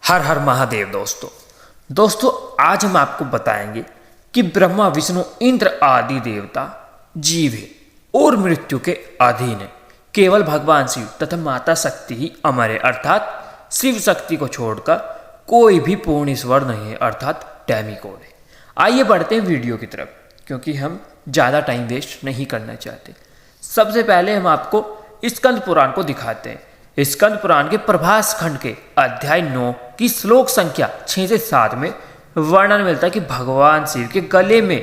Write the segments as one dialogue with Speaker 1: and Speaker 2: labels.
Speaker 1: हर हर महादेव। दोस्तों आज हम आपको बताएंगे कि ब्रह्मा विष्णु इंद्र आदि देवता जीव है और मृत्यु के अधीन है। केवल भगवान शिव तथा माता शक्ति ही अमर है, अर्थात शिव शक्ति को छोड़कर कोई भी पूर्ण ईश्वर नहीं है, अर्थात डेमिगॉड है। आइए बढ़ते हैं वीडियो की तरफ, क्योंकि हम ज़्यादा टाइम वेस्ट नहीं करना चाहते। सबसे पहले हम आपको स्कंद पुराण को दिखाते हैं। स्कंद पुराण के प्रभास खंड के अध्याय 9 की श्लोक संख्या 6 से 7 में वर्णन मिलता है कि भगवान शिव के गले में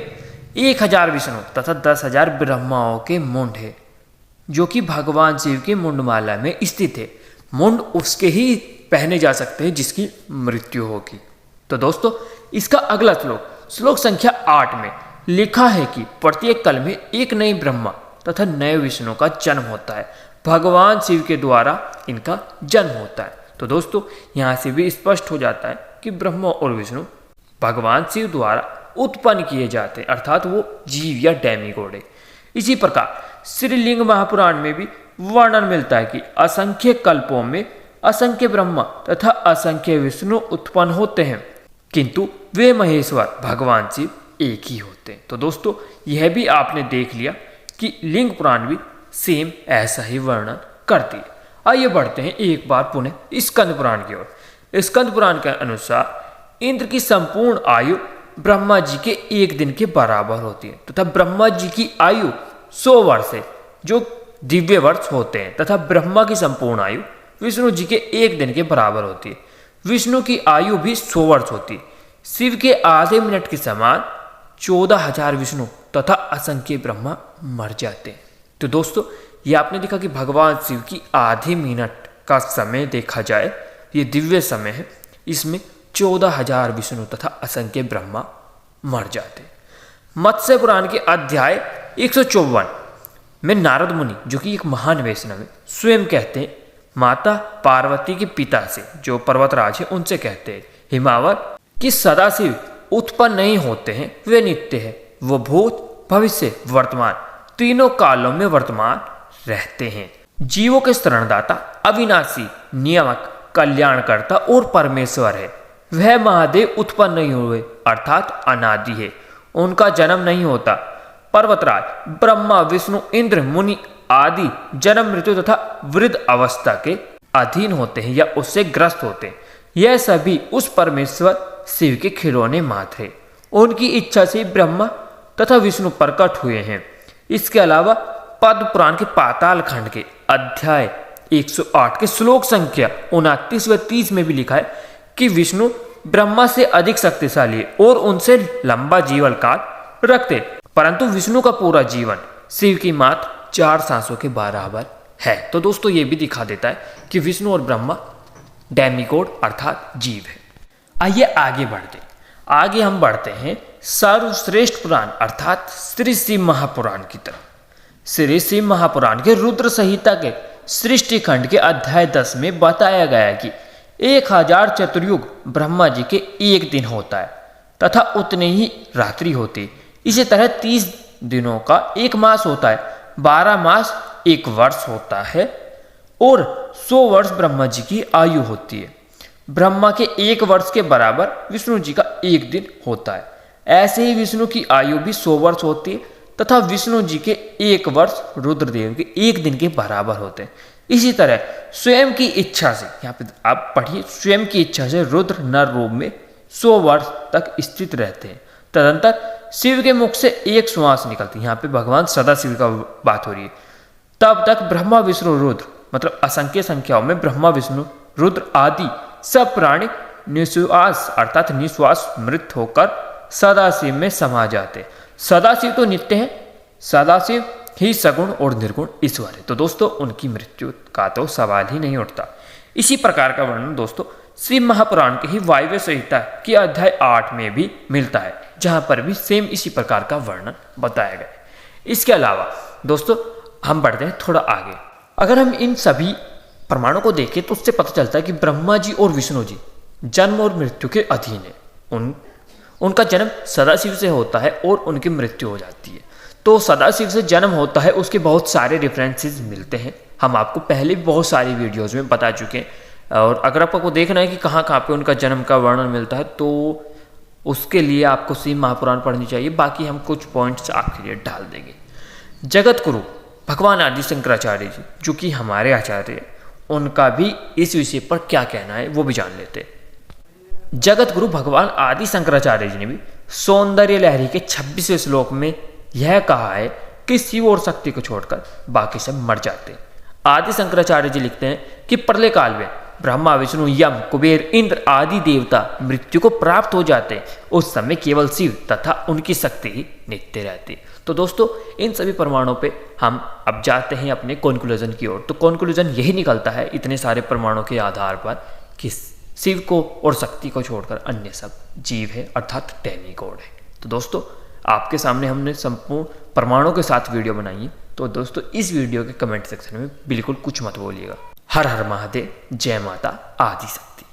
Speaker 1: 1000 विष्णु तथा 10,000 ब्रह्माओं के मुंड है, जो कि भगवान शिव की मुंडमाला में स्थित है। मुंड उसके ही पहने जा सकते हैं जिसकी मृत्यु होगी। तो दोस्तों इसका अगला श्लोक संख्या 8 में लिखा है कि प्रत्येक कल में एक नए ब्रह्मा तथा नए विष्णु का जन्म होता है। भगवान शिव के द्वारा इनका जन्म होता है। तो दोस्तों यहाँ से भी स्पष्ट हो जाता है कि ब्रह्मा और विष्णु भगवान शिव द्वारा उत्पन्न किए जाते हैं, अर्थात वो जीव या डेमिगॉड है। इसी प्रकार श्रीलिंग महापुराण में भी वर्णन मिलता है कि असंख्य कल्पों में असंख्य ब्रह्मा तथा असंख्य विष्णु उत्पन्न होते हैं, किंतु वे महेश्वर भगवान शिव एक ही होते हैं। तो दोस्तों यह भी आपने देख लिया कि लिंग पुराण भी सेम ऐसा ही वर्णन करती है। आइए बढ़ते हैं एक बार पुनः स्कंद पुराण की ओर। स्कंद पुराण के अनुसार इंद्र की संपूर्ण आयु ब्रह्मा जी के एक दिन के बराबर होती है, तथा ब्रह्मा जी की आयु 100 वर्ष है, जो दिव्य वर्ष होते हैं, तथा ब्रह्मा की संपूर्ण आयु विष्णु जी के एक दिन के बराबर होती है। विष्णु की आयु भी 100 वर्ष होती है। शिव के आधे मिनट के समान 14,000 विष्णु तथा असंख्य ब्रह्मा मर जाते हैं। तो दोस्तों ये आपने देखा कि भगवान शिव की आधे मिनट का समय देखा जाए, ये दिव्य समय है, इसमें 14,000 विष्णु तथा असंख्य ब्रह्मा मर जाते। मत्स्य पुराण के अध्याय 154 में नारद मुनि, जो कि एक महान वैष्णव है, स्वयं कहते हैं माता पार्वती के पिता से, जो पर्वतराज है, उनसे कहते हैं हिमावत कि सदाशिव उत्पन्न नहीं होते हैं, वे नित्य है, वो भूत भविष्य वर्तमान तीनों कालों में वर्तमान रहते हैं। जीवों के शरणदाता अविनाशी नियामक कल्याणकर्ता और परमेश्वर है। वह महादेव उत्पन्न नहीं हुए, अर्थात अनादि है, उनका जन्म नहीं होता। पर्वतराज ब्रह्मा विष्णु इंद्र मुनि आदि जन्म मृत्यु तथा वृद्ध अवस्था के अधीन होते हैं या उससे ग्रस्त होते हैं। यह सभी उस परमेश्वर शिव के खिलौने मात्र है। उनकी इच्छा से ब्रह्मा तथा विष्णु प्रकट हुए हैं। इसके अलावा पद्म पुराण के पाताल खंड के अध्याय 108 के श्लोक संख्या 29 व 30 में भी लिखा है कि विष्णु ब्रह्मा से अधिक शक्तिशाली है और उनसे लंबा जीवन काल रखते, परंतु विष्णु का पूरा जीवन शिव की मात्र 4 सांसों के बराबर है। तो दोस्तों ये भी दिखा देता है कि विष्णु और ब्रह्मा डेमिगॉड अर्थात जीव है। आइए आगे हम बढ़ते हैं सर्वश्रेष्ठ पुराण अर्थात श्री शिव महापुराण की तरफ। श्री शिव महापुराण के रुद्र संहिता के सृष्टि खंड के अध्याय 10 में बताया गया है कि 1000 चतुर्युग ब्रह्मा जी के एक दिन होता है तथा उतने ही रात्रि होती है। इसी तरह 30 दिनों का एक मास होता है, 12 मास एक वर्ष होता है और 100 वर्ष ब्रह्मा जी की आयु होती है। ब्रह्मा के 1 वर्ष के बराबर विष्णु जी का एक दिन होता है। ऐसे ही विष्णु की आयु भी 100 वर्ष होती है तथा विष्णु जी के 1 वर्ष रुद्रदेव के एक दिन के बराबर होते हैं। इसी तरह स्वयं की इच्छा से, यहाँ पे आप पढ़िए, स्वयं की इच्छा से रुद्र नर रूप में 100 वर्ष तक स्थित रहते हैं। तदंतर शिव के मुख से एक श्वास निकलती है, यहाँ पे भगवान सदाशिव का बात हो रही है। तब तक ब्रह्मा विष्णु रुद्र मतलब असंख्य संख्याओं में ब्रह्मा विष्णु रुद्र आदि सब प्राणी निश्वास अर्थात निश्वास मृत होकर सदाशिव में समा जाते। सदाशिव तो नित्य है, सदाशिव ही सगुण और निर्गुण ईश्वर है। तो दोस्तों उनकी मृत्यु का तो सवाल ही नहीं उठता। इसी प्रकार का वर्णन दोस्तों शिव महापुराण के ही वायव्य संहिता के अध्याय 8 में भी मिलता है, जहां पर भी सेम इसी प्रकार का वर्णन बताया गया है। इसके अलावा दोस्तों हम बढ़ते हैं थोड़ा आगे। अगर हम इन सभी प्रमाणों को देखें तो उससे पता चलता है कि ब्रह्मा जी और विष्णु जी जन्म और मृत्यु के अधीन है। उनका जन्म सदाशिव से होता है और उनकी मृत्यु हो जाती है। तो सदाशिव से जन्म होता है, उसके बहुत सारे रेफरेंसेस मिलते हैं। हम आपको पहले भी बहुत सारी वीडियोज़ में बता चुके हैं। और अगर आपको देखना है कि कहाँ कहाँ पे उनका जन्म का वर्णन मिलता है तो उसके लिए आपको श्री महापुराण पढ़नी चाहिए। बाकी हम कुछ पॉइंट्स आपके लिए डाल देंगे। जगत गुरु भगवान आदि शंकराचार्य जी जो कि हमारे आचार्य हैं, उनका भी इस विषय पर क्या कहना है वो भी जान लेते हैं। जगत गुरु भगवान आदि शंकराचार्य जी ने भी सौंदर्य लहरी के 26वें श्लोक में यह कहा है कि शिव और शक्ति को छोड़कर बाकी सब मर जाते हैं। आदि शंकराचार्य जी लिखते हैं कि प्रलय काल में ब्रह्मा विष्णु यम कुबेर इंद्र आदि देवता मृत्यु को प्राप्त हो जाते हैं। उस समय केवल शिव तथा उनकी शक्ति ही नित्य रहती। तो दोस्तों इन सभी प्रमाणों पे हम अब जाते हैं अपने कंक्लूजन की ओर। तो कंक्लूजन यही निकलता है इतने सारे प्रमाणों के आधार पर कि शिव को और शक्ति को छोड़कर अन्य सब जीव है, अर्थात डेमिगॉड है। तो दोस्तों आपके सामने हमने संपूर्ण प्रमाणों के साथ वीडियो बनाई है। तो दोस्तों इस वीडियो के कमेंट सेक्शन में बिल्कुल कुछ मत बोलिएगा। हर हर महादेव, जय माता आदि शक्ति।